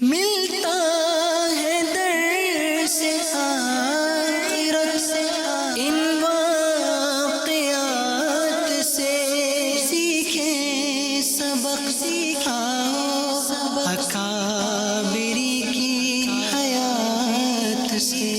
ملتا ہے در سے آخرت سے ان واقعات سے، سیکھیں سبق سکھاؤ اکابری کی حیات سے۔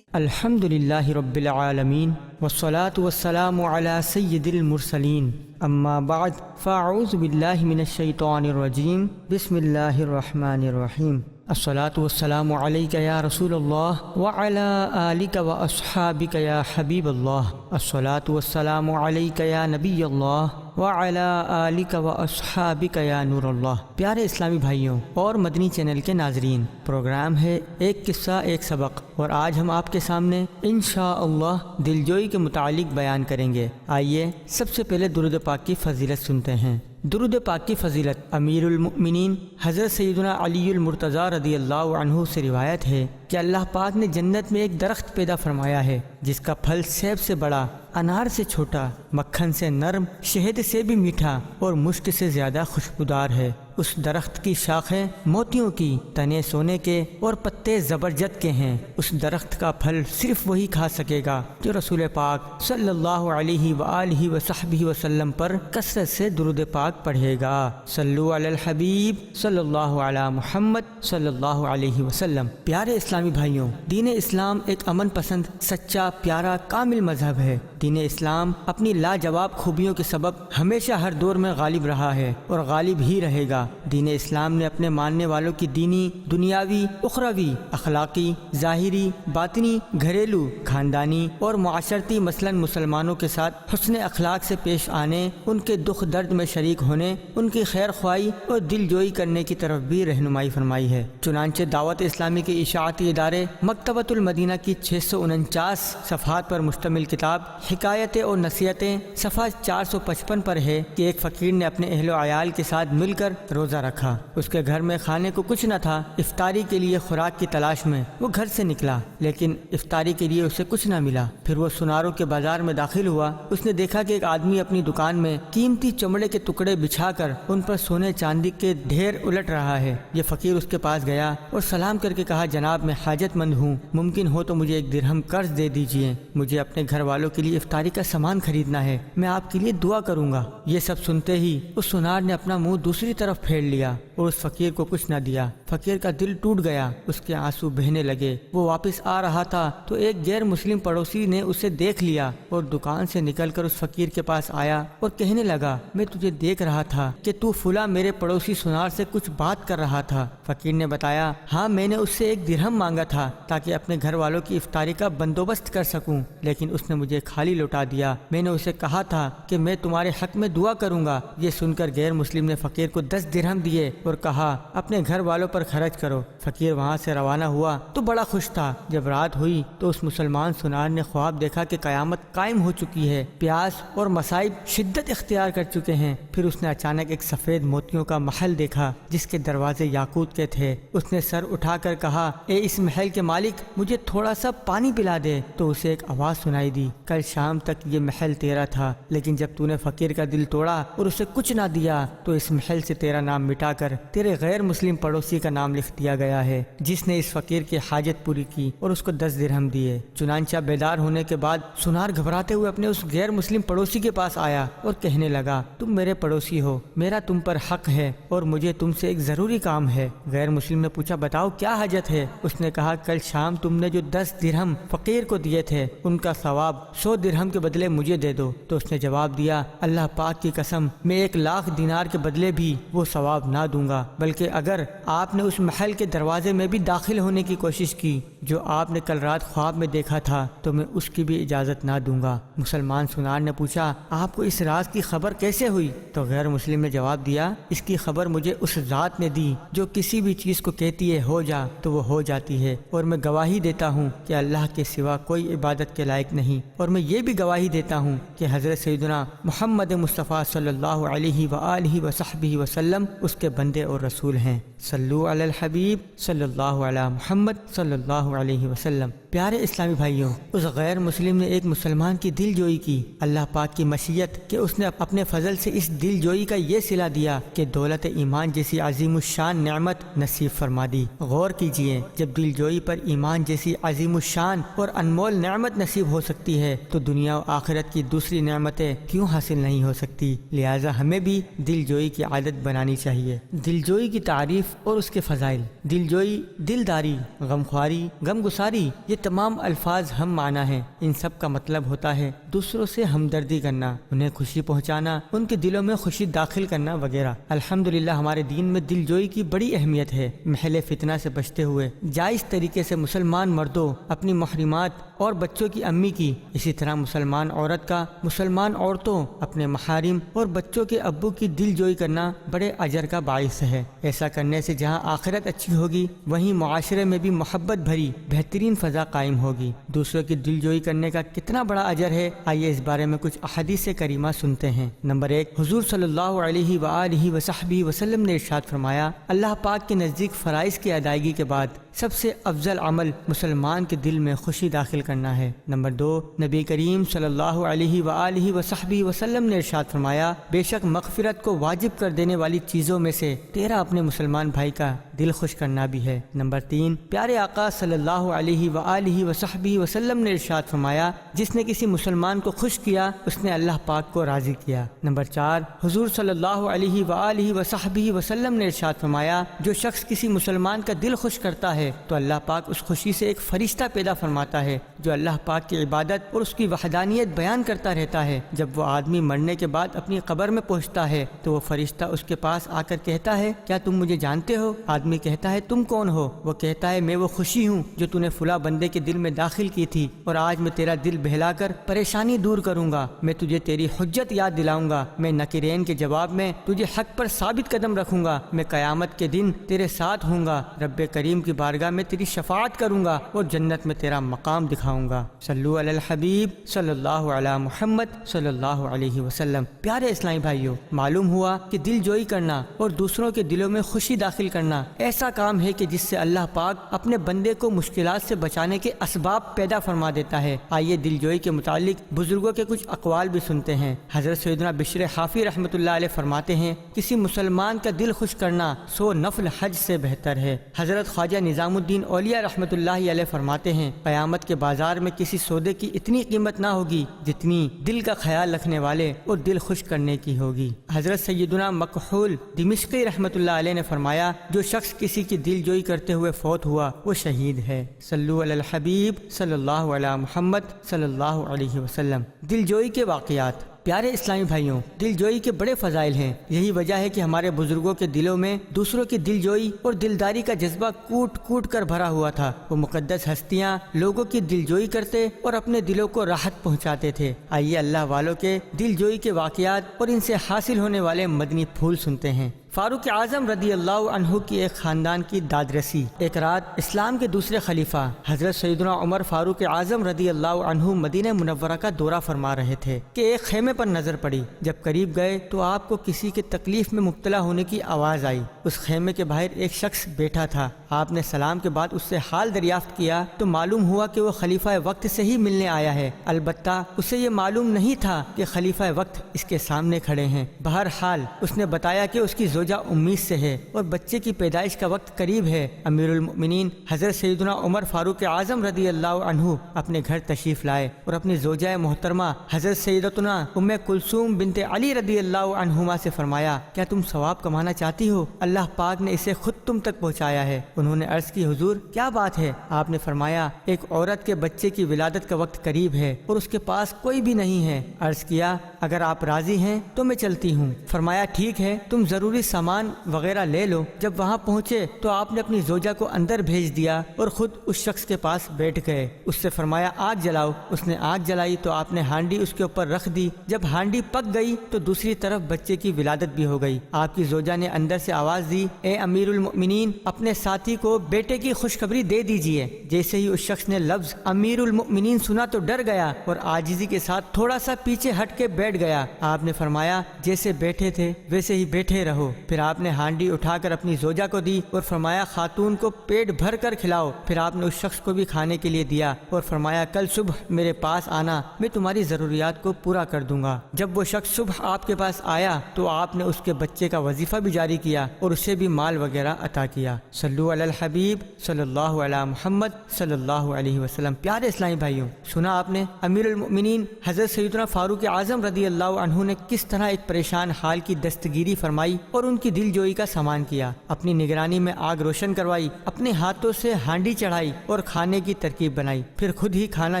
الحمد للہ رب العالمین والصلاة والسلام علی سید المرسلین، اما بعد فاعوذ باللہ من الشیطان الرجیم، بسم اللہ الرحمن الرحیم۔ الصلاة والسلام علیک یا رسول اللہ وعلی آلک واصحابک یا حبیب اللہ، الصلاة والسلام علیک یا نبی اللہ وعلی آلک واصحابک یا نور اللہ۔ پیارے اسلامی بھائیوں اور مدنی چینل کے ناظرین، پروگرام ہے ایک قصہ ایک سبق، اور آج ہم آپ کے سامنے انشاءاللہ دلجوئی کے متعلق بیان کریں گے۔ آئیے سب سے پہلے درود پاک کی فضیلت سنتے ہیں۔ درود پاک کی فضیلت امیر المؤمنین حضرت سیدنا علی المرتضیٰ رضی اللہ عنہ سے روایت ہے کہ اللہ پاک نے جنت میں ایک درخت پیدا فرمایا ہے جس کا پھل سیب سے بڑا، انار سے چھوٹا، مکھن سے نرم، شہد سے بھی میٹھا اور مشک سے زیادہ خوشبودار ہے۔ اس درخت کی شاخیں موتیوں کی، تنے سونے کے اور پتے زبرجد کے ہیں۔ اس درخت کا پھل صرف وہی کھا سکے گا جو رسول پاک صلی اللہ علیہ وآلہ وصحبہ وسلم پر کثرت سے درود پاک پڑھے گا۔ صلو علی الحبیب صلی اللہ علی محمد صلی اللہ علیہ وسلم۔ پیارے اسلامی بھائیوں، دین اسلام ایک امن پسند، سچا، پیارا، کامل مذہب ہے۔ دین اسلام اپنی لاجواب خوبیوں کے سبب ہمیشہ ہر دور میں غالب رہا ہے اور غالب ہی رہے گا۔ دین اسلام نے اپنے ماننے والوں کی دینی، دنیاوی، اخروی، اخلاقی، ظاہری، باطنی، گھریلو، خاندانی اور معاشرتی مثلاً مسلمانوں کے ساتھ حسن اخلاق سے پیش آنے، ان کے دکھ درد میں شریک ہونے، ان کی خیر خواہی اور دل جوئی کرنے کی طرف بھی رہنمائی فرمائی ہے۔ چنانچہ دعوت اسلامی کے اشاعتی ادارے مکتبۃ المدینہ کی 649 صفحات پر مشتمل کتاب حکایتیں اور نصیحتیں صفحہ 455 پر ہے کہ ایک فقیر نے اپنے اہل و عیال کے ساتھ مل کر روزہ رکھا۔ اس کے گھر میں کھانے کو کچھ نہ تھا۔ افطاری کے لیے خوراک کی تلاش میں وہ گھر سے نکلا، لیکن افطاری کے لیے اسے کچھ نہ ملا۔ پھر وہ سناروں کے بازار میں داخل ہوا۔ اس نے دیکھا کہ ایک آدمی اپنی دکان میں قیمتی چمڑے کے ٹکڑے بچھا کر ان پر سونے چاندی کے ڈھیر الٹ رہا ہے۔ یہ فقیر اس کے پاس گیا اور سلام کر کے کہا، جناب میں حاجت مند ہوں، ممکن ہو تو مجھے 1 درہم قرض دے دیجئے، مجھے اپنے گھر والوں کے لیے افطاری کا سامان خریدنا ہے، میں آپ کے لیے دعا کروں گا۔ یہ سب سنتے ہی اس سنار نے اپنا منہ دوسری طرف پھیر لیا اور اس فقیر کو کچھ نہ دیا۔ فقیر کا دل ٹوٹ گیا، اس کے آنسو بہنے لگے۔ وہ واپس آ رہا تھا تو ایک غیر مسلم پڑوسی نے اسے دیکھ لیا اور دکان سے نکل کر اس فقیر کے پاس آیا اور کہنے لگا، میں تجھے دیکھ رہا تھا کہ تو فلاں میرے پڑوسی سنار سے کچھ بات کر رہا تھا۔ فقیر نے بتایا، ہاں میں نے اس سے 1 درہم مانگا تھا تاکہ اپنے گھر والوں کی افطاری کا بندوبست کر سکوں، لیکن اس نے مجھے خالی لوٹا دیا۔ میں نے اسے کہا تھا کہ میں تمہارے حق میں دعا کروں گا۔ یہ سن کر غیر مسلم نے فقیر کو 10 درہم دیے اور کہا، اپنے گھر والوں پر خرچ کرو۔ فقیر وہاں سے روانہ ہوا تو بڑا خوش تھا۔ جب رات ہوئی تو اس مسلمان سنار نے خواب دیکھا کہ قیامت قائم ہو چکی ہے، پیاس اور مصائب شدت اختیار کر چکے ہیں۔ پھر اس نے اچانک ایک سفید موتیوں کا محل دیکھا جس کے دروازے یاقوت کے تھے۔ اس نے سر اٹھا کر کہا، اے اس محل کے مالک، مجھے تھوڑا سا پانی پلا دے۔ تو اسے ایک آواز سنائی دی، کل شام تک یہ محل تیرا تھا، لیکن جب تو نے فقیر کا دل توڑا اور اسے کچھ نہ دیا تو اس محل سے تیرا نام مٹا کر تیرے غیر مسلم پڑوسی کا نام لکھ دیا گیا ہے جس نے اس فقیر کی حاجت پوری کی اور اس کو 10 درہم دیے۔ چنانچہ بیدار ہونے کے بعد سنار گھبراتے ہوئے اپنے اس غیر مسلم پڑوسی کے پاس آیا اور کہنے لگا، تم میرے پڑوسی ہو، میرا تم پر حق ہے اور مجھے تم سے ایک ضروری کام ہے۔ غیر مسلم نے پوچھا، بتاؤ کیا حاجت ہے؟ اس نے کہا، کل شام تم نے جو 10 درہم فقیر کو دیے تھے ان کا ثواب 100 درہم کے بدلے مجھے دے دو۔ تو اس نے جواب دیا، اللہ پاک کی قسم، میں 1,00,000 دینار کے بدلے بھی وہ ثواب نہ دوں گا، بلکہ اگر آپ نے اس محل کے دروازے میں بھی داخل ہونے کی کوشش کی جو آپ نے کل رات خواب میں دیکھا تھا تو میں اس کی بھی اجازت نہ دوں گا۔ مسلمان سنار نے پوچھا، آپ کو اس راز کی خبر کیسے ہوئی؟ تو غیر مسلم نے جواب دیا، اس کی خبر مجھے اس ذات نے دی جو کسی بھی چیز کو کہتی ہے ہو جا تو وہ ہو جاتی ہے، اور میں گواہی دیتا ہوں کہ اللہ کے سوا کوئی عبادت کے لائق نہیں، اور میں یہ بھی گواہی دیتا ہوں کہ حضرت سیدنا محمد مصطفیٰ صلی اللہ علیہ وآلہ وصحبہ وسلم اس کے بندے اور رسول ہیں۔ صلو علی الحبیب صلی اللہ علی محمد صلی اللہ علیہ وسلم۔ پیارے اسلامی بھائیوں، اس غیر مسلم نے ایک مسلمان کی دل جوئی کی، اللہ پاک کی مشیت کہ اس نے اپنے فضل سے اس دل جوئی کا یہ صلہ دیا کہ دولت ایمان جیسی عظیم الشان نعمت نصیب فرما دی۔ غور کیجئے، جب دل جوئی پر ایمان جیسی عظیم الشان اور انمول نعمت نصیب ہو سکتی ہے تو دنیا و آخرت کی دوسری نعمتیں کیوں حاصل نہیں ہو سکتی؟ لہٰذا ہمیں بھی دل جوئی کی عادت بنانی چاہیے۔ دل جوئی کی تعریف اور اس کے فضائل۔ دل جوئی، دلداری، غمخواری، غم گساری، یہ تمام الفاظ ہم معنی ہیں۔ ان سب کا مطلب ہوتا ہے دوسروں سے ہمدردی کرنا، انہیں خوشی پہنچانا، ان کے دلوں میں خوشی داخل کرنا وغیرہ۔ الحمدللہ ہمارے دین میں دل جوئی کی بڑی اہمیت ہے۔ محل فتنہ سے بچتے ہوئے جائز طریقے سے مسلمان مردوں اپنی محرمات اور بچوں کی امی کی، اسی طرح مسلمان عورت کا مسلمان عورتوں اپنے محارم اور بچوں کے ابو کی دل جوئی کرنا بڑے اجر کا باعث ہے۔ ایسا کرنے سے جہاں آخرت اچھی ہوگی وہیں معاشرے میں بھی محبت بھری بہترین فضا قائم ہوگی۔ دوسروں کی دل جوئی کرنے کا کتنا بڑا اجر ہے، آئیے اس بارے میں کچھ احادیث کریمہ سنتے ہیں۔ نمبر 1، حضور صلی اللہ علیہ وآلہ وصحبہ وسلم نے ارشاد فرمایا، اللہ پاک کے نزدیک فرائض کی ادائیگی کے بعد سب سے افضل عمل مسلمان کے دل میں خوشی داخل کرنا ہے۔ نمبر 2، نبی کریم صلی اللہ علیہ وآلہ وصحبہ وسلم نے ارشاد فرمایا، بے شک مغفرت کو واجب کر دینے والی چیزوں میں سے تیرا اپنے مسلمان بھائی کا دل خوش کرنا بھی ہے۔ نمبر 3، پیارے آقا صلی اللہ علیہ وآلہ وصحبہ وسلم نے ارشاد فرمایا، جس نے کسی مسلمان کو خوش کیا اس نے اللہ پاک کو راضی کیا۔ نمبر 4، حضور صلی اللہ علیہ وآلہ وصحبہ وسلم نے ارشاد فرمایا، جو شخص کسی مسلمان کا دل خوش کرتا ہے تو اللہ پاک اس خوشی سے ایک فرشتہ پیدا فرماتا ہے جو اللہ پاک کی عبادت اور اس کی وحدانیت بیان کرتا رہتا ہے۔ جب وہ آدمی مرنے کے بعد اپنی قبر میں پہنچتا ہے تو وہ فرشتہ اس کے پاس آ کر کہتا ہے، کیا تم مجھے جانتے ہو؟ آدمی کہتا ہے، تم کون ہو؟ وہ کہتا ہے، میں وہ خوشی ہوں جو تو نے فلاں بندے کے دل میں داخل کی تھی، اور آج میں تیرا دل بہلا کر پریشانی دور کروں گا، میں تجھے تیری حجت یاد دلاؤں گا، میں نکرین کے جواب میں تجھے حق پر ثابت قدم رکھوں گا، میں قیامت کے دن تیرے ساتھ ہوں گا، رب کریم کی بارگاہ میں تیری شفاعت کروں گا اور جنت میں تیرا مقام دکھاؤں گا۔ صلو علی الحبیب صلی اللہ علی محمد صلی اللہ علیہ وسلم۔ پیارے اسلامی بھائیوں، معلوم ہوا کہ دل جوئی کرنا اور دوسروں کے دلوں میں خوشی داخل کرنا ایسا کام ہے کہ جس سے اللہ پاک اپنے بندے کو مشکلات سے بچانے کے اسباب پیدا فرما دیتا ہے۔ آئیے دل جوئی کے متعلق بزرگوں کے کچھ اقوال بھی سنتے ہیں۔ حضرت سیدنا بشر حافی رحمۃ اللہ علیہ فرماتے ہیں، کسی مسلمان کا دل خوش کرنا 100 نفل حج سے بہتر ہے۔ حضرت خواجہ نظام الدین اولیاء رحمۃ اللہ علیہ فرماتے ہیں، قیامت کے بازار میں کسی سودے کی اتنی قیمت نہ ہوگی جتنی دل کا خیال رکھنے والے اور دل خوش کرنے کی ہوگی۔ حضرت سیدنا مکحول دمشقی رحمۃ اللہ علیہ نے فرمایا، جو شخص کسی کی دل جوئی کرتے ہوئے فوت ہوا وہ شہید ہے۔ صلو علی الحبیب صلی اللہ علی محمد صلی اللہ علیہ وسلم۔ دل جوئی کے واقعات۔ پیارے اسلامی بھائیوں، دل جوئی کے بڑے فضائل ہیں۔ یہی وجہ ہے کہ ہمارے بزرگوں کے دلوں میں دوسروں کی دل جوئی اور دلداری کا جذبہ کوٹ کوٹ کر بھرا ہوا تھا۔ وہ مقدس ہستیاں لوگوں کی دل جوئی کرتے اور اپنے دلوں کو راحت پہنچاتے تھے۔ آئیے اللہ والوں کے دل جوئی کے واقعات اور ان سے حاصل ہونے والے مدنی پھول سنتے ہیں۔ فاروق اعظم رضی اللہ عنہ کی ایک خاندان کی داد رسی۔ ایک رات اسلام کے دوسرے خلیفہ حضرت سیدنا عمر فاروق اعظم رضی اللہ عنہ مدینہ منورہ کا دورہ فرما رہے تھے کہ ایک خیمے پر نظر پڑی۔ جب قریب گئے تو آپ کو کسی کے تکلیف میں مبتلا ہونے کی آواز آئی۔ اس خیمے کے باہر ایک شخص بیٹھا تھا۔ آپ نے سلام کے بعد اس سے حال دریافت کیا تو معلوم ہوا کہ وہ خلیفہ وقت سے ہی ملنے آیا ہے، البتہ اسے یہ معلوم نہیں تھا کہ خلیفہ وقت اس کے سامنے کھڑے ہیں۔ بہرحال اس نے بتایا کہ اس کی زوجہ امید سے ہے اور بچے کی پیدائش کا وقت قریب ہے۔ امیر المؤمنین حضرت سیدنا عمر فاروق اعظم رضی اللہ عنہ اپنے گھر تشریف لائے اور اپنی زوجہ محترمہ حضرت سیدتنا ام کلثوم بنت علی رضی اللہ عنہما سے فرمایا، کیا تم ثواب کمانا چاہتی ہو؟ اللہ پاک نے اسے خود تم تک پہنچایا ہے۔ انہوں نے عرض کی، حضور کیا بات ہے؟ آپ نے فرمایا، ایک عورت کے بچے کی ولادت کا وقت قریب ہے اور اس کے پاس کوئی بھی نہیں ہے۔ عرض کیا، اگر آپ راضی ہیں تو میں چلتی ہوں۔ فرمایا، ٹھیک ہے، تم ضروری سامان وغیرہ لے لو۔ جب وہاں پہنچے تو آپ نے اپنی زوجہ کو اندر بھیج دیا اور خود اس شخص کے پاس بیٹھ گئے۔ اس سے فرمایا، آگ جلاؤ۔ اس نے آگ جلائی تو آپ نے ہانڈی اس کے اوپر رکھ دی۔ جب ہانڈی پک گئی تو دوسری طرف بچے کی ولادت بھی ہو گئی۔ آپ کی زوجہ نے اندر سے آواز دی، اے امیر المؤمنین، اپنے ساتھی کو بیٹے کی خوشخبری دے دیجئے۔ جیسے ہی اس شخص نے لفظ امیر المؤمنین سنا تو ڈر گیا اور عاجزی کے ساتھ تھوڑا سا پیچھے ہٹ کے بیٹھ گیا۔ آپ نے فرمایا، جیسے بیٹھے تھے ویسے ہی بیٹھے رہو۔ پھر آپ نے ہانڈی اٹھا کر اپنی زوجہ کو دی اور فرمایا خاتون کو پیٹ بھر کر کھلاؤ۔ پھر آپ نے اس شخص کو بھی کھانے کے لیے دیا اور فرمایا کل صبح میرے پاس آنا، میں تمہاری ضروریات کو پورا کر دوں گا۔ جب وہ شخص صبح آپ کے پاس آیا تو آپ نے اس کے بچے کا وظیفہ بھی جاری کیا اور اسے بھی مال وغیرہ عطا کیا۔ صلو علی الحبیب صلی اللہ علی محمد صلی اللہ علیہ وسلم۔ پیارے اسلامی بھائیوں، سنا آپ نے امیر المؤمنین حضرت سیدنا فاروق اعظم رضی اللہ عنہ نے کس طرح ایک پریشان حال کی دستگیری فرمائی اور ان کی دل جوئی کا سامان کیا، اپنی نگرانی میں آگ روشن کروائی، اپنے ہاتھوں سے ہانڈی چڑھائی اور کھانے کی ترکیب بنائی، پھر خود ہی کھانا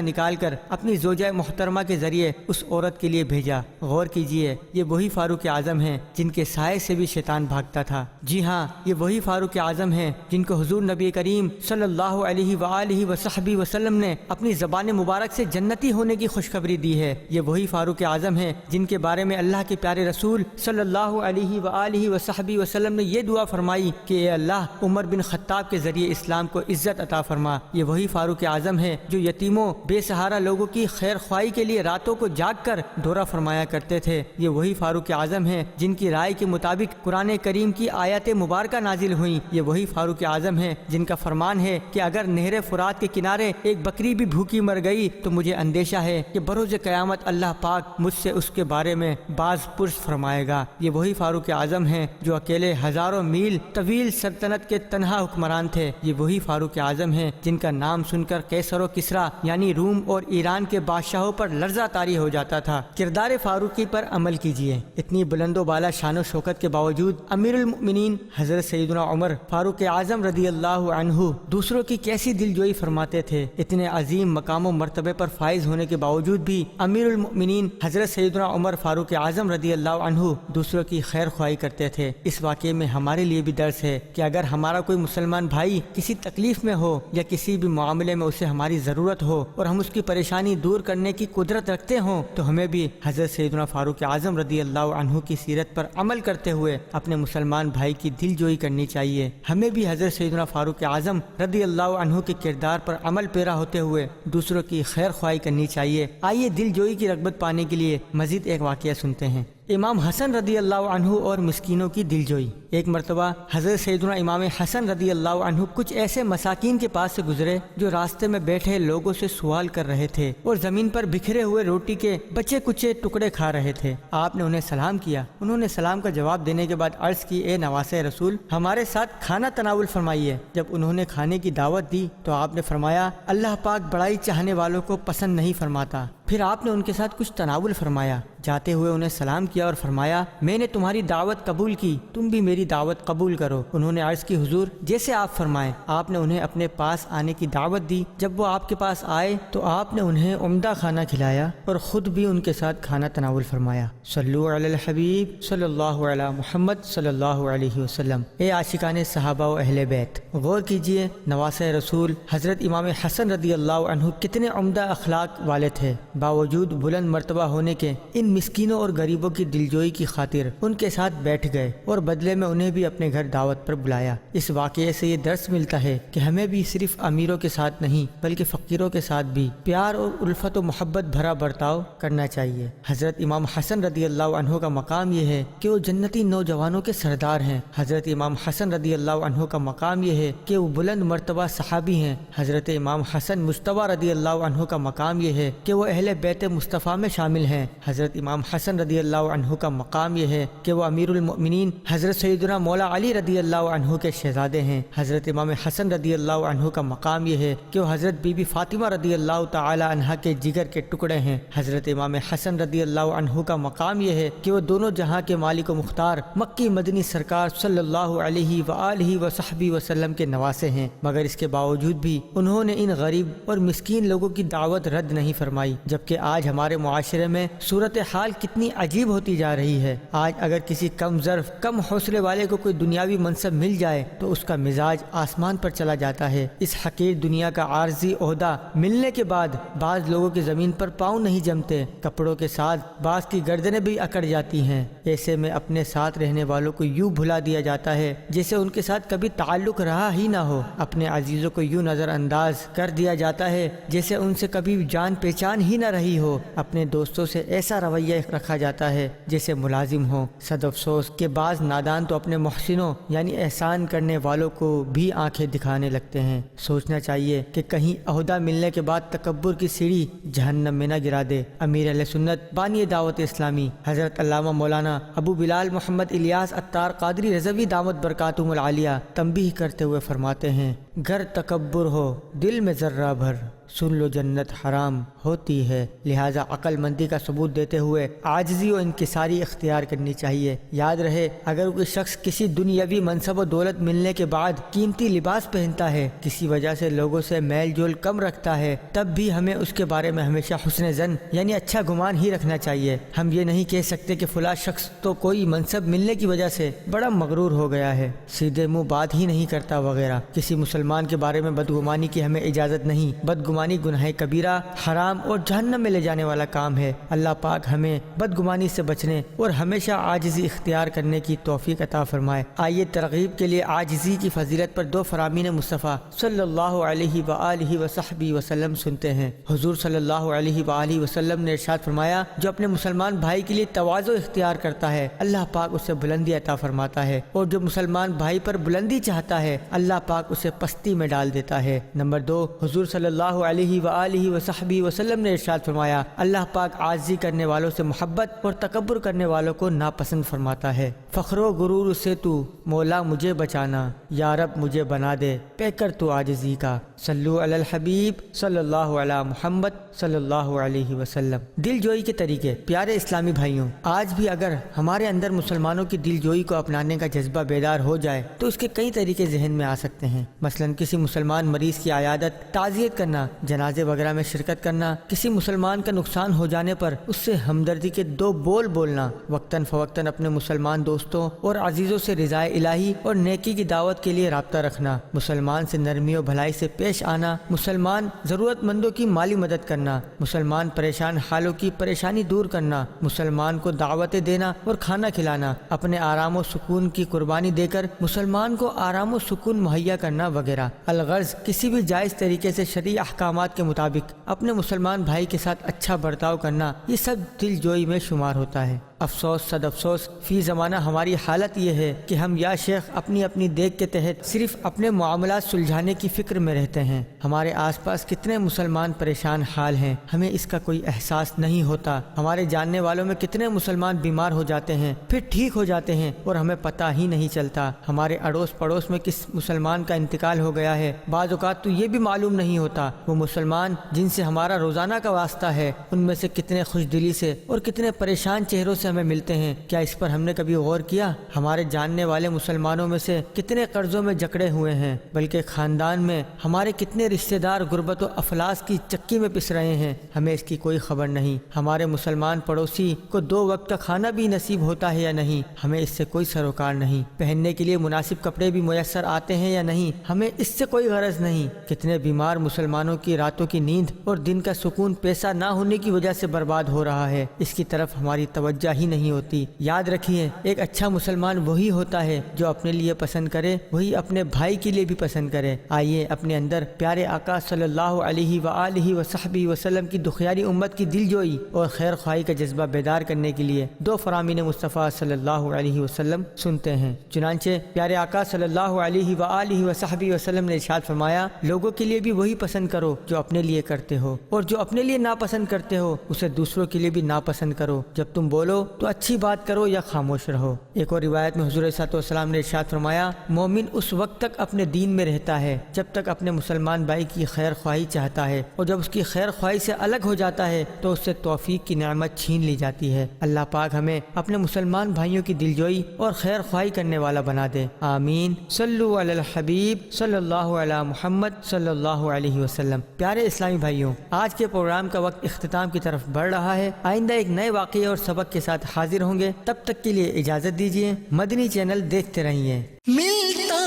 نکال کر اپنی زوجہ محترمہ کے ذریعے اس عورت کے لیے بھیجا۔ غور کیجئے، یہ وہی فاروق اعظم ہیں جن کے سائے سے بھی شیطان بھاگتا تھا۔ جی ہاں، یہ وہی فاروق اعظم ہیں جن کو حضور نبی کریم صلی اللہ علیہ وآلہ وصحبہ وسلم نے اپنی زبان مبارک سے جنتی ہونے کی خوشخبری دی ہے۔ یہ وہی فاروق اعظم ہیں جن کے بارے میں اللہ کے پیارے رسول صلی اللہ علیہ وآلہ وصحبہ وسلم نے یہ دعا فرمائی کہ اے اللہ عمر بن خطاب کے ذریعے اسلام کو عزت عطا فرما۔ یہ وہی فاروق اعظم ہیں جو یتیموں بے سہارا لوگوں کی خیر خواہی کے لیے راتوں کو جاگ کر دورہ فرمایا کرتے تھے۔ یہ وہی فاروق اعظم ہیں جن کی رائے کے مطابق قرآن کریم کی آیات مبارکہ نازل ہوئیں۔ یہ وہی فاروق اعظم ہیں جن کا فرمان ہے کہ اگر نہر فرات کے کنارے ایک بکری بھی بھوکی مر گئی تو مجھے اندیشہ ہے کہ بروز قیامت اللہ پاک مجھ سے اس کے بارے میں باز پرس فرمائے گا۔ یہ وہی فاروق اعظم ہیں جو اکیلے ہزاروں میل طویل سلطنت کے تنہا حکمران تھے۔ یہ وہی فاروق اعظم ہیں جن کا نام سن کر قیصر و کسریٰ یعنی روم اور ایران کے بادشاہوں پر لرزہ طاری ہو جاتا تھا۔ کردار فاروقی پر عمل کیجیے۔ اتنی بلند و بالا شان و شوکت کے باوجود امیر المؤمنین حضرت سیدنا عمر فاروق اعظم رضی اللہ عنہ دوسروں کی کیسی دلجوئی فرماتے تھے۔ اتنے عظیم مقام و مرتبے پر فائز ہونے کے باوجود بھی امیر المؤمنین حضرت سیدنا عمر فاروق اعظم رضی اللہ عنہ دوسروں کی خیر خواہی کرتے تھے۔ اس واقعے میں ہمارے لیے بھی درس ہے کہ اگر ہمارا کوئی مسلمان بھائی کسی تکلیف میں ہو یا کسی بھی معاملے میں اسے ہماری ضرورت ہو اور ہم اس کی پریشانی دور کرنے کی قدرت رکھتے ہوں تو ہمیں بھی حضرت سیدنا فاروق اعظم رضی اللہ عنہ کی سیرت پر عمل کرتے ہوئے اپنے مسلمان بھائی کی دل جوئی کرنی چاہیے۔ ہمیں بھی حضرت سیدنا فاروق اعظم رضی اللہ عنہ کے کردار پر عمل پیرا ہوتے ہوئے دوسروں کی خیر خواہی کرنی چاہیے۔ آئیے دل جوئی کی رغبت پانے کے لیے مزید ایک واقعہ سنتے ہیں۔ امام حسن رضی اللہ عنہ اور مسکینوں کی دلجوئی۔ ایک مرتبہ حضرت سیدنا امام حسن رضی اللہ عنہ کچھ ایسے مساکین کے پاس سے گزرے جو راستے میں بیٹھے لوگوں سے سوال کر رہے تھے اور زمین پر بکھرے ہوئے روٹی کے بچے کچے ٹکڑے کھا رہے تھے۔ آپ نے انہیں سلام کیا۔ انہوں نے سلام کا جواب دینے کے بعد عرض کی، اے نواسہ رسول، ہمارے ساتھ کھانا تناول فرمائیے۔ جب انہوں نے کھانے کی دعوت دی تو آپ نے فرمایا، اللہ پاک بڑائی چاہنے والوں کو پسند نہیں فرماتا۔ پھر آپ نے ان کے ساتھ کچھ تناول فرمایا۔ جاتے ہوئے انہیں سلام کیا اور فرمایا، میں نے تمہاری دعوت قبول کی، تم بھی میری دعوت قبول کرو۔ انہوں نے عرض کی، حضور جیسے آپ فرمائیں۔ آپ نے انہیں اپنے پاس آنے کی دعوت دی۔ جب وہ آپ کے پاس آئے تو آپ نے انہیں عمدہ کھانا کھلایا اور خود بھی ان کے ساتھ کھانا تناول فرمایا۔ صلو علی الحبیب صلی اللہ علی محمد صلی اللہ علیہ وسلم۔ اے عاشقان صحابہ و اہل بیت، غور کیجئے، نواسہ رسول حضرت امام حسن رضی اللہ عنہ کتنے عمدہ اخلاق والے تھے۔ باوجود بلند مرتبہ ہونے کے ان مسکینوں اور غریبوں کی دلجوئی کی خاطر ان کے ساتھ بیٹھ گئے اور بدلے میں انہیں بھی اپنے گھر دعوت پر بلایا۔ اس واقعے سے یہ درس ملتا ہے کہ ہمیں بھی صرف امیروں کے ساتھ نہیں بلکہ فقیروں کے ساتھ بھی پیار اور الفت و محبت بھرا برتاؤ کرنا چاہیے۔ حضرت امام حسن رضی اللہ عنہ کا مقام یہ ہے کہ وہ جنتی نوجوانوں کے سردار ہیں۔ حضرت امام حسن رضی اللہ عنہ کا مقام یہ ہے کہ وہ بلند مرتبہ صحابی ہیں۔ حضرت امام حسن مجتبی رضی اللہ عنہ کا مقام یہ ہے کہ وہ اہل بیت مصطفیٰ میں شامل ہیں۔ حضرت امام حسن رضی اللہ عنہ کا مقام یہ ہے کہ وہ امیر المؤمنین حضرت سیدنا مولا علی رضی اللہ عنہ کے شہزادے ہیں۔ حضرت امام حسن رضی اللہ عنہ کا مقام یہ ہے کہ وہ حضرت بی بی فاطمہ رضی اللہ تعالی عنہا کے جگر کے ٹکڑے ہیں۔ حضرت امام حسن رضی اللہ عنہ کا مقام یہ ہے کہ وہ دونوں جہاں کے مالک و مختار مکی مدنی سرکار صلی اللہ علیہ وآلہ وصحبہ وسلم کے نواسے ہیں، مگر اس کے باوجود بھی انہوں نے ان غریب اور مسکین لوگوں کی دعوت رد نہیں فرمائی۔ جبکہ آج ہمارے معاشرے میں صورتحال کتنی عجیب ہوتی جا رہی ہے۔ آج اگر کسی کم ظرف کم حوصلے والے کو کوئی دنیاوی منصب مل جائے تو اس کا مزاج آسمان پر چلا جاتا ہے۔ اس حقیر دنیا کا عارضی عہدہ ملنے کے بعد بعض لوگوں کی زمین پر پاؤں نہیں جمتے، کپڑوں کے ساتھ بعض کی گردنیں بھی اکڑ جاتی ہیں۔ ایسے میں اپنے ساتھ رہنے والوں کو یوں بھلا دیا جاتا ہے جیسے ان کے ساتھ کبھی تعلق رہا رہا ہی نہ ہو۔ اپنے عزیزوں کو یوں نظر انداز کر دیا جاتا ہے جیسے ان سے کبھی جان پہچان ہی نہ رہی ہو۔ اپنے دوستوں سے ایسا رویہ رکھا جاتا ہے جیسے ملازم ہو۔ صد افسوس کہ بعض نادان تو اپنے محسنوں یعنی احسان کرنے والوں کو بھی آنکھیں دکھانے لگتے ہیں۔ سوچنا چاہیے کہ کہیں عہدہ ملنے کے بعد تکبر کی سیڑھی جہنم میں نہ گرا دے۔ امیر اہل سنت بانی دعوت اسلامی حضرت علامہ مولانا ابو بلال محمد الیاس عطار قادری رضوی دامت برکاتہم العالیہ تنبیہ کرتے ہوئے فرماتے ہیں، گر تکبر ہو دل میں ذرہ بھر، سن لو جنت حرام ہوتی ہے۔ لہٰذا عقل مندی کا ثبوت دیتے ہوئے عاجزی و انکساری اختیار کرنی چاہیے۔ یاد رہے، اگر کوئی شخص کسی دنیاوی منصب و دولت ملنے کے بعد قیمتی لباس پہنتا ہے، کسی وجہ سے لوگوں سے میل جول کم رکھتا ہے، تب بھی ہمیں اس کے بارے میں ہمیشہ حسن ظن یعنی اچھا گمان ہی رکھنا چاہیے۔ ہم یہ نہیں کہہ سکتے کہ فلاں شخص تو کوئی منصب ملنے کی وجہ سے بڑا مغرور ہو گیا ہے، سیدھے منہ بات ہی نہیں کرتا وغیرہ۔ کسی مسلمان کے بارے میں بدگمانی کی ہمیں اجازت نہیں۔ بدگمانی گناہ کبیرہ، حرام اور جہنم میں لے جانے والا کام ہے۔ اللہ پاک ہمیں بدگمانی سے بچنے اور ہمیشہ عاجزی اختیار کرنے کی توفیق عطا فرمائے۔ آئیے ترغیب کے لیے عاجزی کی فضیلت پر دو فرامین مصطفیٰ صلی اللہ علیہ وآلہ وصحبہ وسلم سنتے ہیں۔ حضور صلی اللہ علیہ وآلہ وسلم نے ارشاد فرمایا، جو اپنے مسلمان بھائی کے لیے تواضع اختیار کرتا ہے اللہ پاک اسے بلندی عطا فرماتا ہے، اور جو مسلمان بھائی پر بلندی چاہتا ہے اللہ پاک اسے پستی میں ڈال دیتا ہے۔ نمبر 2، حضور صلی اللہ علیہ وآلہ وصحبہ وسلم نے ارشاد فرمایا، اللہ پاک عاجزی کرنے والوں سے محبت اور تکبر کرنے والوں کو ناپسند فرماتا ہے۔ فخر و غرور سے تو مولا مجھے بچانا، یا رب مجھے بنا دے پیکر تو عاجزی کا۔ صلو علی الحبیب صلی اللہ علی محمد صلی اللہ علیہ وسلم۔ دل جوئی کے طریقے۔ پیارے اسلامی بھائیوں، آج بھی اگر ہمارے اندر مسلمانوں کی دل جوئی کو اپنانے کا جذبہ بیدار ہو جائے تو اس کے کئی طریقے ذہن میں آ سکتے ہیں۔ مثلا کسی مسلمان مریض کی عیادت، تعزیت کرنا، جنازے وغیرہ میں شرکت کرنا، کسی مسلمان کا نقصان ہو جانے پر اس سے ہمدردی کے دو بول بولنا، وقتاً فوقتاً اپنے مسلمان دوستوں اور عزیزوں سے رضائے الہی اور نیکی کی دعوت کے لیے رابطہ رکھنا، مسلمان سے نرمی و بھلائی سے پیش آنا، مسلمان ضرورت مندوں کی مالی مدد کرنا، مسلمان پریشان حالوں کی پریشانی دور کرنا، مسلمان کو دعوتیں دینا اور کھانا کھلانا، اپنے آرام و سکون کی قربانی دے کر مسلمان کو آرام و سکون مہیا کرنا وغیرہ۔ الغرض کسی بھی جائز طریقے سے شرعی احکامات کے مطابق اپنے مسلمان بھائی کے ساتھ اچھا برتاؤ کرنا، یہ سب دل جوئی میں شمار ہوتا ہے۔ افسوس صد افسوس فی زمانہ ہماری حالت یہ ہے کہ ہم یا شیخ اپنی اپنی دیکھ کے تحت صرف اپنے معاملات سلجھانے کی فکر میں رہتے ہیں۔ ہمارے آس پاس کتنے مسلمان پریشان حال ہیں، ہمیں اس کا کوئی احساس نہیں ہوتا۔ ہمارے جاننے والوں میں کتنے مسلمان بیمار ہو جاتے ہیں پھر ٹھیک ہو جاتے ہیں اور ہمیں پتہ ہی نہیں چلتا۔ ہمارے اڑوس پڑوس میں کس مسلمان کا انتقال ہو گیا ہے، بعض اوقات تو یہ بھی معلوم نہیں ہوتا۔ وہ مسلمان جن سے ہمارا روزانہ کا واسطہ ہے ان میں سے کتنے خوش دلی سے اور کتنے پریشان چہروں سے ہمیں ملتے ہیں، کیا اس پر ہم نے کبھی غور کیا؟ ہمارے جاننے والے مسلمانوں میں سے کتنے قرضوں میں جکڑے ہوئے ہیں، بلکہ خاندان میں ہمارے کتنے رشتہ دار غربت و افلاس کی چکی میں پس رہے ہیں، ہمیں اس کی کوئی خبر نہیں۔ ہمارے مسلمان پڑوسی کو 2 وقت کا کھانا بھی نصیب ہوتا ہے یا نہیں، ہمیں اس سے کوئی سروکار نہیں۔ پہننے کے لیے مناسب کپڑے بھی میسر آتے ہیں یا نہیں، ہمیں اس سے کوئی غرض نہیں۔ کتنے بیمار مسلمانوں کی راتوں کی نیند اور دن کا سکون پیسہ نہ ہونے کی وجہ سے برباد ہو رہا ہے، اس کی طرف ہماری توجہ ہی نہیں ہوتی۔ یاد رکھیے، ایک اچھا مسلمان وہی ہوتا ہے جو اپنے لیے پسند کرے وہی اپنے بھائی کے لیے بھی پسند کرے۔ آئیے اپنے اندر پیارے آقا صلی اللہ علیہ وآلہ وصحبہ وسلم کی دکھیاری امت کی دل جوئی اور خیر خواہی کا جذبہ بیدار کرنے کے لیے 2 فرامین مصطفیٰ صلی اللہ علیہ وسلم سنتے ہیں۔ چنانچہ پیارے آقا صلی اللہ علیہ وآلہ وصحبہ وسلم نے ارشاد فرمایا، لوگوں کے لیے بھی وہی پسند کرو جو اپنے لیے کرتے ہو، اور جو اپنے لیے ناپسند کرتے ہو اسے دوسروں کے لیے بھی ناپسند کرو۔ جب تم بولو تو اچھی بات کرو یا خاموش رہو۔ ایک اور روایت میں حضور صلی اللہ علیہ وسلم نے ارشاد فرمایا، مومن اس وقت تک اپنے دین میں رہتا ہے جب تک اپنے مسلمان بھائی کی خیر خواہی چاہتا ہے، اور جب اس کی خیر خواہی سے الگ ہو جاتا ہے تو اس سے توفیق کی نعمت چھین لی جاتی ہے۔ اللہ پاک ہمیں اپنے مسلمان بھائیوں کی دلجوئی اور خیر خواہی کرنے والا بنا دے، آمین۔ صلو علی الحبیب صلی اللہ علی محمد صلی اللہ علیہ وسلم۔ پیارے اسلامی بھائیوں، آج کے پروگرام کا وقت اختتام کی طرف بڑھ رہا ہے۔ آئندہ ایک نئے واقعے اور سبق کے ساتھ حاضر ہوں گے، تب تک کے لیے اجازت دیجیے۔ مدنی چینل دیکھتے رہیے۔ ملتا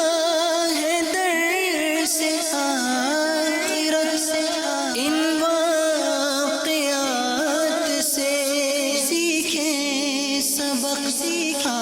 ہے در سے آخرت سے ان واقعات سے، سیکھیں سبق سکھا